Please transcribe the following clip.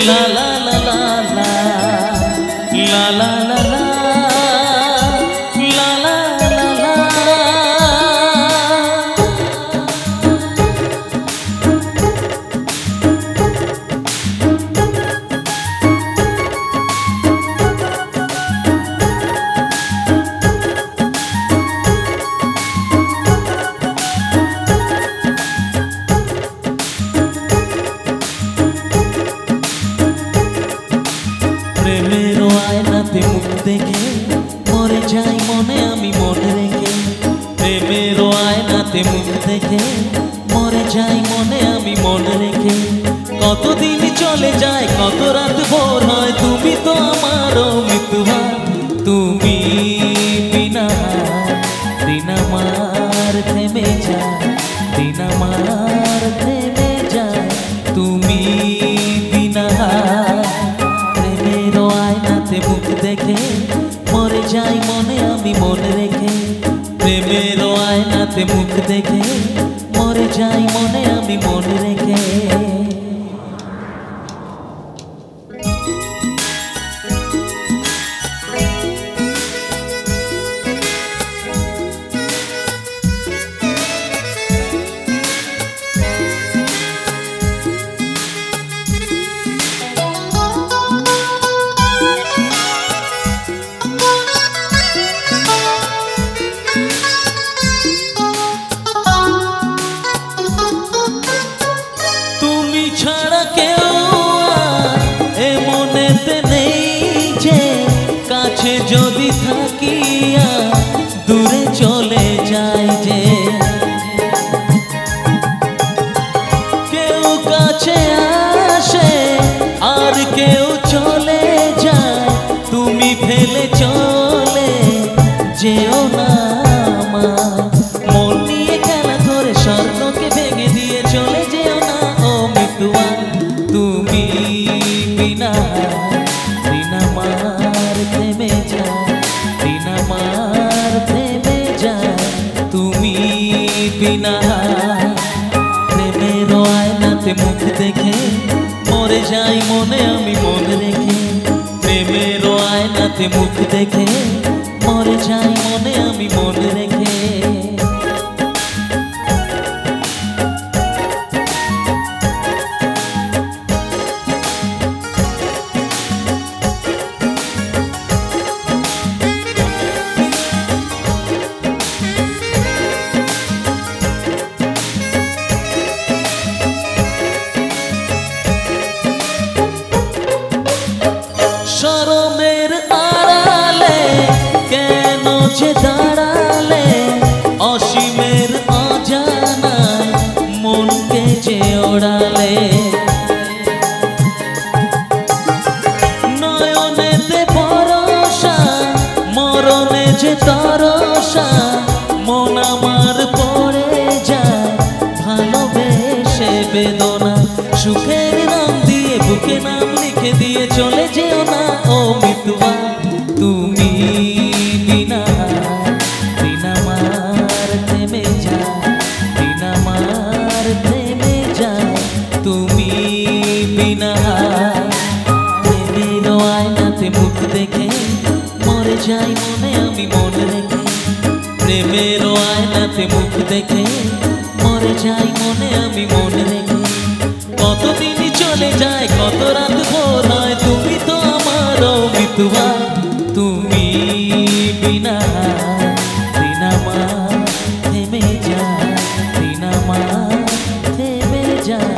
লা লা লা লা লা লা লা লা লা লা লা লা লা। প্রেমের আয়নাতে মুখ দেখে মরে যাই মনে আমি মনে রেখে। প্রেমের আয়নাতে মুখ দেখে মরে যাই মনে আমি মনে রেখে। কতদিন চলে যায় কত রাত ভোর হয়, তুমি তো আমার মৃত্যুয়া। তুমি বিনা দিন আমার থেমে যায়, দিন আমার থেমে যায়। তুমি বিনা প্রেমের আয়নাতে মুখ দেখে মরে যাই মনে আমি মনে রেখে। প্রেমের আয়নাতে মুখ দেখে মরে যাই মনে আমি মনে রেখে। ছাড়া কেউ এ মনেতে নেই যে, কাছে যদি থাকিয়া দূরে চলে যায় যে। কেউ কাছে আসে আর কেউ চলে যায়, তুমি ফেলে চলে যেও না আমার। মন নিয়ে খেলা করে স্বর্ণকে ভেঙে দিয়ে চলে যেও না ও মৃত্যুয়া। তুমি বিনা দিন আমার থেমে যায়, দিন আমার থেমে যায়। তুমি বিনা প্রেমের আয়নাতে মুখ দেখে মরে যাই মনে আমি মনে রেখে। প্রেমের আয়নাতে মুখ দেখে মরে যাই মনে আমি মনে রেখে। শরমের আড়ালে কেন যে দাঁড়ালে, অসীমের অজানায় মনকে যে ওড়ালে। নয়নেতে ভরসা মরণে যে তরসা, মন আমার পড়ে যায় ভালোবেসে বেদনা। সুখের নাম দিয়ে বুকে নাম লিখে দিয়ে চলে যেও না ও মৃত্যুয়া। তুমি বিনা দিন আমার থেমে যায়, দিন আমার থেমে যায়। তুমি বিনা প্রেমের আয়নাতে মুখ দেখে মরে যাই মনে আমি মনে রেখে। প্রেমের আয়নাতে মুখ দেখে মরে যাই মনে আমি মনে রেখে। কতদিন চলে যায় কত রাত ভোর হয়, তুমি তো আমার মৃত্যুয়া। তুমি বিনা দিন আমার থেমে যায়, দিন আমার থেমে যায়।